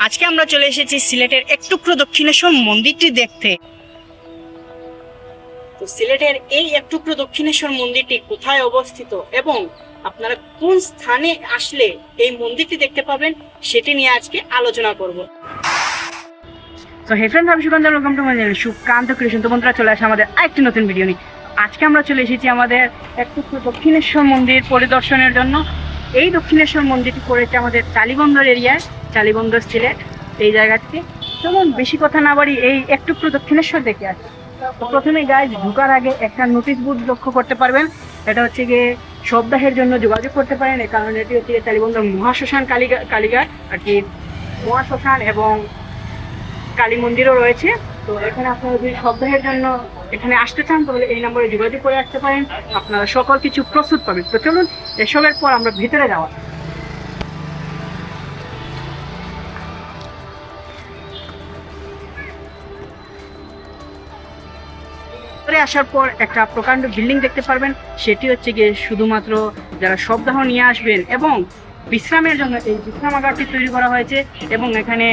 আজকে আমরা চলে এসেছি সিলেটের এক টুকরো দক্ষিণেশ্বর মন্দিরটি দেখতে। তো সিলেটের এই এক টুকরো দক্ষিণেশ্বর মন্দিরটি কোথায় অবস্থিত এবং আপনারা কোন স্থানে আসলে এই মন্দিরটি দেখতে পাবেন সেটি নিয়ে আজকে আলোচনা করব। তো হে ফ্রেন্ডস, আমি Sukanta, welcome to my channel Sukanta creation. তো বন্ধুরা, চলে আসে আমাদের আরেকটি নতুন ভিডিও নিয়ে। আজকে আমরা চলে এসেছি আমাদের এক টুকরো দক্ষিণেশ্বর মন্দির পরিদর্শনের জন্য। এই দক্ষিণেশ্বর মন্দিরটি পড়েছে আমাদের টালিবন্দর এরিয়ায়, টালিবন্দর সিলেট এই জায়গাটি। চলুন বেশি কথা না বাড়ি এই এক টুকরো দক্ষিণেশ্বর দেখে আসি। তো প্রথমে গাইজ ঢোকার আগে একটা নোটিশ বোর্ড লক্ষ্য করতে পারবেন। এটা হচ্ছে গিয়ে সপ্তাহের জন্য যোগাযোগ করতে পারেন, এই কারণে এটি হচ্ছে টালিবন্দর মহাশ্মশান কালীঘাট আর কি, মহাশ্মশান এবং কালী মন্দিরও রয়েছে। তো এখানে আপনারা যদি সপ্তাহের জন্য এখানে আসতে চান তাহলে এই নম্বরে যোগাযোগ করে আসতে পারেন, আপনারা সকল কিছু প্রস্তুত পাবেন। তো চলুন এসবের পর আমরা ভিতরে যাওয়া। ভিতরে আসার পর একটা প্রকাণ্ড বিল্ডিং দেখতে পারবেন, সেটি হচ্ছে গিয়ে শুধুমাত্র যারা সপ্তাহ নিয়ে আসবেন এবং বিশ্রামের জন্য এই বিশ্রামাগারটি তৈরি করা হয়েছে। এবং এখানে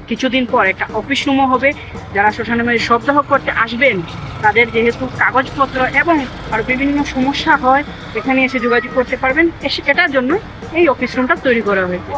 কিছুদিন পর একটা অফিস রুমও হবে। যারা শ্মশানে সপ্তাহ করতে আসবেন তাদের যেহেতু কাগজপত্র এবং আর বিভিন্ন সমস্যা হয়, এখানে এসে যোগাযোগ করতে পারবেন। এটার জন্য এই অফিস রুমটা তৈরি করা হয়েছে।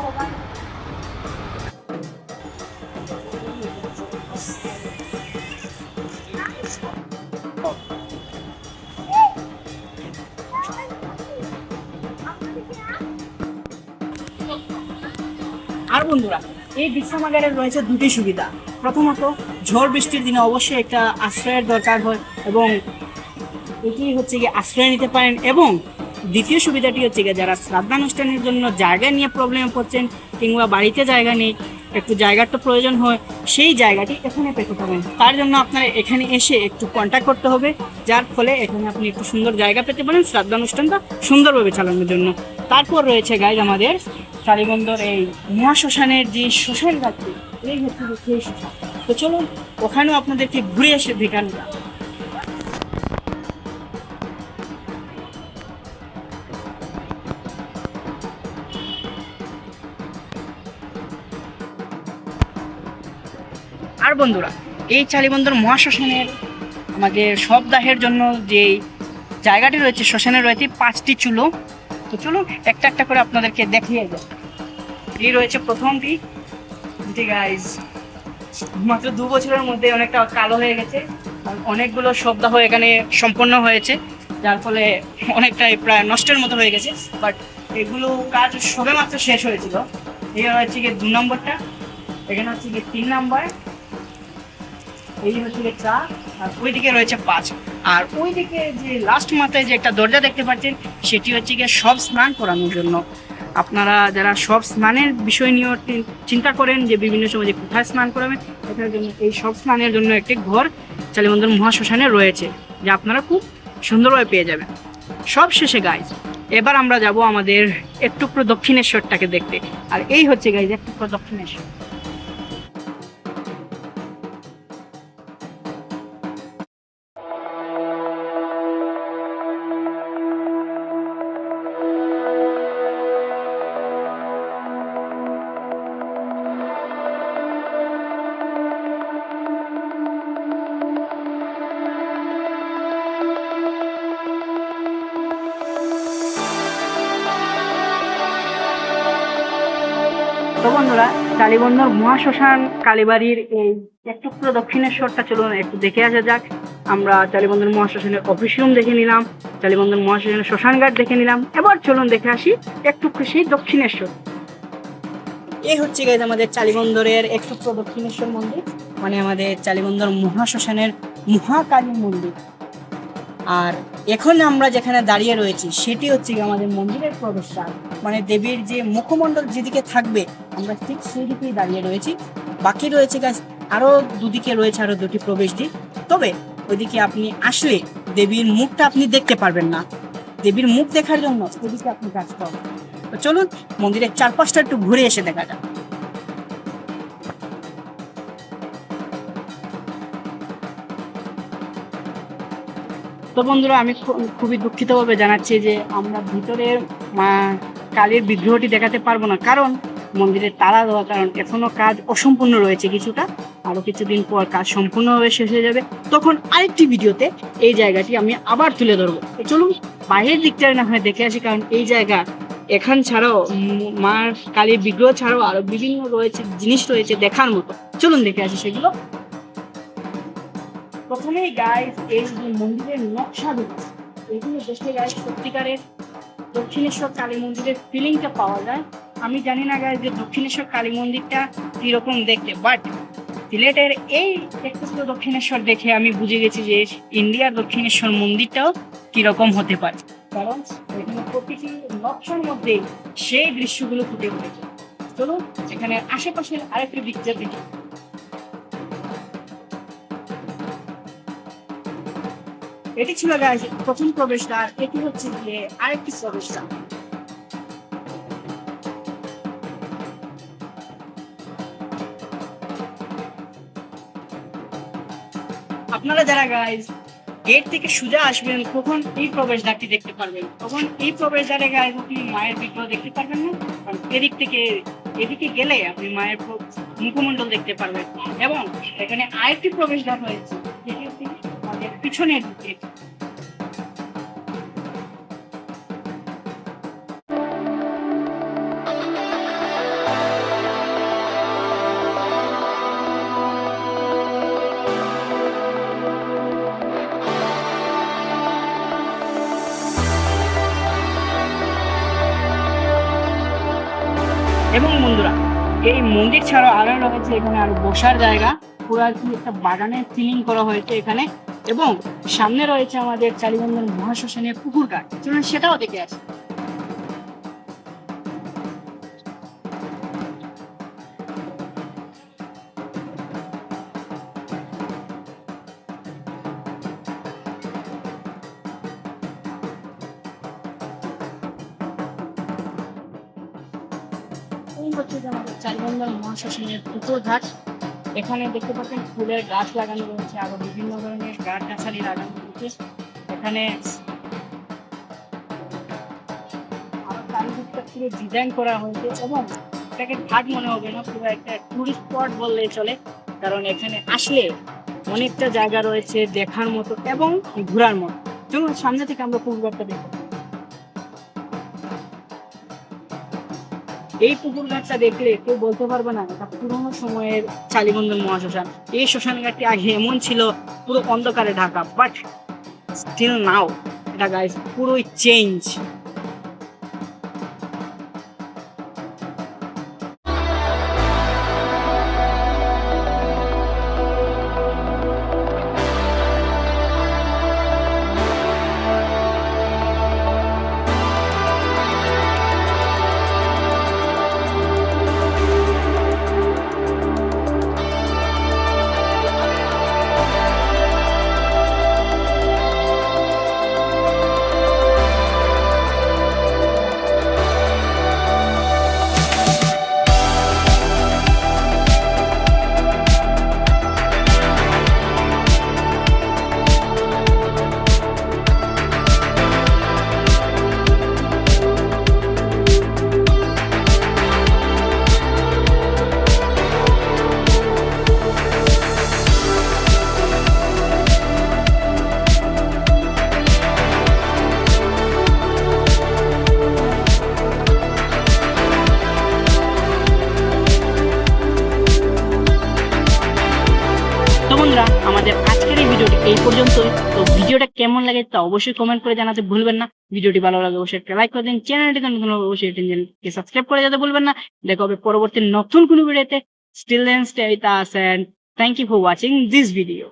আর বন্ধুরা, এই বিশ্রামাগারে রয়েছে দুটি সুবিধা। প্রথমত, ঝড় বৃষ্টির দিনে অবশ্যই একটা আশ্রয়ের দরকার হয় এবং এটি হচ্ছে গিয়ে আশ্রয় নিতে পারেন। এবং দ্বিতীয় সুবিধাটি হচ্ছে গিয়ে যারা শ্রাদ্ধানুষ্ঠানের জন্য জায়গা নিয়ে প্রবলেমে পড়ছেন কিংবা বাড়িতে জায়গা নেই, একটু জায়গার তো প্রয়োজন হয়, সেই জায়গাটি এখানে পেতে পারেন। তার জন্য আপনারা এখানে এসে একটু কন্ট্যাক্ট করতে হবে, যার ফলে এখানে আপনি একটু সুন্দর জায়গা পেতে পারেন শ্রাদ্ধানুষ্ঠানটা সুন্দরভাবে চালানোর জন্য। তারপর রয়েছে গাইজ আমাদের টালিবন্দর এই মহাশ্মশানের যে শ্মশান ঘাটটি, এই হচ্ছে সেই শ্মশান। তো চলুন ওখানেও আপনাদেরকে ঘুরে এসে দেখানো। আর বন্ধুরা, এই টালিবন্দর মহাশ্মশানের আমাদের সপ্তাহের জন্য যে জায়গাটি রয়েছে, শ্মশানে রয়েছে 5টি চুলো। তো চলুন একটা একটা করে আপনাদেরকে দেখিয়ে যায়। এই রয়েছে প্রথমটি, যেটি গাইজ মাত্র 2 বছরের মধ্যে অনেকটা কালো হয়ে গেছে, অনেকগুলো সপ্তাহ এখানে সম্পন্ন হয়েছে, যার ফলে অনেকটাই প্রায় নষ্টের মতো হয়ে গেছে। বাট এগুলো কাজ সবে মাত্র শেষ হয়েছিল। এই হচ্ছে গিয়ে 2 নম্বরটা, এখানে হচ্ছে গিয়ে 3 নম্বর, এই হচ্ছে গিয়ে 4, আর ওইদিকে রয়েছে 5। আর ওইদিকে যে লাস্ট মাথায় যে একটা দরজা দেখতে পাচ্ছেন, সেটি হচ্ছে গিয়ে সব স্নান করানোর জন্য। আপনারা যারা সব স্নানের বিষয় নিয়ে চিন্তা করেন যে বিভিন্ন সময় যে কোথায় স্নান করাবেন, এটার জন্য এই সব স্নানের জন্য একটি ঘর টালিবন্দর মহাশ্মশানে রয়েছে, যা আপনারা খুব সুন্দরভাবে পেয়ে যাবেন। সব শেষে গাইজ এবার আমরা যাব আমাদের এক টুকরো দক্ষিণেশ্বরটাকে দেখতে। আর এই হচ্ছে গাইজ এক টুকরো দক্ষিণেশ্বর। তো বন্ধুরা, টালিবন্দর মহাশ্মশান কালীবাড়ির এই এক টুকরো দক্ষিণেশ্বরটা চলুন একটু দেখে আসা যাক। আমরা টালিবন্দর মহাশ্মশানের অফিস রুম দেখে নিলাম, টালিবন্দর মহাশ্মশানের শ্মশানঘাট দেখে নিলাম, এবার চলুন দেখে আসি এক টুকরো সেই দক্ষিণেশ্বর। এই হচ্ছে গাইজ আমাদের টালিবন্দরের এক টুকরো দক্ষিণেশ্বর মন্দির, মানে আমাদের টালিবন্দর মহাশ্মশানের মহাকালী মন্দির। আর এখন আমরা যেখানে দাঁড়িয়ে রয়েছি সেটি হচ্ছে আমাদের মন্দিরের প্রবেশদ্বার, মানে দেবীর যে মুখমণ্ডল যেদিকে থাকবে আমরা ঠিক সেই দিকেই দাঁড়িয়ে রয়েছি। বাকি রয়েছে গাছ আরো দুদিকে রয়েছে আরো 2টি প্রবেশদ্বার, তবে ওইদিকে আপনি আসলে দেবীর মুখটা আপনি দেখতে পারবেন না। দেবীর মুখ দেখার জন্য ওইদিকে আপনি কাজ করবেন। তো চলুন মন্দিরের চারপাশটা একটু ঘুরে এসে দেখা যাক। তো বন্ধুরা, আমি খুবই দুঃখিতভাবে জানাচ্ছি যে আমরা ভিতরে মা কালীর বিগ্রহটি দেখাতে পারবো না, কারণ মন্দিরের তালা দেওয়া, কারণ এখনো কাজ অসম্পূর্ণ রয়েছে কিছুটা, আরো কিছুদিন পর কাজ সম্পূর্ণভাবে শেষ হয়ে যাবে। তখন আরেকটি ভিডিওতে এই জায়গাটি আমি আবার তুলে ধরবো। তো চলুন বাইরের দিকটা না হয় দেখে আসি, কারণ এই জায়গা এখান ছাড়াও মার কালীর বিগ্রহ ছাড়াও আরো বিভিন্ন রয়েছে জিনিস রয়েছে দেখার মতো। চলুন দেখে আসি সেগুলো। প্রথমেই গাইস এই যে মন্দিরের নকশা রয়েছে, এগুলো দেখে গাইস সত্যিকারের দক্ষিণেশ্বর কালী মন্দিরের ফিলিংটা পাওয়া যায়। আমি জানি না গাইস যে দক্ষিণেশ্বর কালী মন্দিরটা কিরকম দেখতে, বাট সিলেটের এই একটু দক্ষিণেশ্বর দেখে আমি বুঝে গেছি যে ইন্ডিয়ার দক্ষিণেশ্বর মন্দিরটাও কিরকম হতে পারে, কারণ এখানে প্রতিটি নকশার মধ্যে সেই দৃশ্যগুলো ফুটে উঠেছে। চলুন এখানে আশেপাশের আরেকটি দিকটা দেখি। এটি ছিল গাইস প্রথম প্রবেশদ্বার, এটি হচ্ছে গিয়ে আরেকটি প্রবেশদ্বার। আপনারা যারা গাইস গেট থেকে সোজা আসবেন তখন এই প্রবেশদ্বারটি দেখতে পারবেন, তখন এই প্রবেশদ্বারে গাইস আপনি মায়ের বিগ্রহ দেখতে পারবেন না, কারণ এদিক থেকে এদিকে গেলে আপনি মায়ের মুখমণ্ডল দেখতে পারবেন। এবং এখানে আরেকটি প্রবেশদ্বার রয়েছে যেটি হচ্ছে আমাদের পিছনের দিকে। এবং বন্ধুরা এই মন্দির ছাড়াও আরো রয়েছে এখানে আর বসার জায়গা, পুরো আর কি একটা বাগানের ফিলিং করা হয়েছে এখানে। এবং সামনে রয়েছে আমাদের চালিবন্ধন মহাশ্মশানের পুকুর ঘাট, চলুন সেটাও দেখে আসি। এই হচ্ছে যে আমাদের চালিবন্ধন মহাশ্মশানের পুকুর ঘাট। এখানে দেখতে পাচ্ছেন ফুলের গাছ লাগানো রয়েছে, আরো বিভিন্ন ধরনের গাছ গাছালি লাগানো রয়েছে এখানে। আরো চারিদিকটা পুরো ডিজাইন করা হয়েছে এবং এটাকে ঘাট মনে হবে না, পুরো একটা টুরিস্ট স্পট বললেই চলে, কারণ এখানে আসলে অনেকটা জায়গা রয়েছে দেখার মতো এবং ঘোরার মতো। চলুন সামনে থেকে আমরা পুকুর ঘাটটা দেখব। এই পুকুর ঘাটটা দেখলে কেউ বলতে পারবে না এটা পুরোনো সময়ের চালিবন্ধন মহাশ্মশান। এই শ্মশান ঘাটটি আগে এমন ছিল পুরো অন্ধকারে ঢাকা, বাট স্টিল নাও এটা গাইস পুরোই চেঞ্জ। তো বন্ধুরা আমাদের আজকের এই ভিডিওটি এই পর্যন্তই। তো ভিডিওটা কেমন লাগে তা অবশ্যই কমেন্ট করে জানাতে ভুলবেন না। ভিডিওটি ভালো লাগে অবশ্যই একটা লাইক করে দিন, চ্যানেলটি নতুন হলে অবশ্যই চ্যানেলকে সাবস্ক্রাইব করে যেতে ভুলবেন না। দেখা হবে পরবর্তী নতুন কোনো ভিডিওতে। Still then stay with us and thank you for watching this video.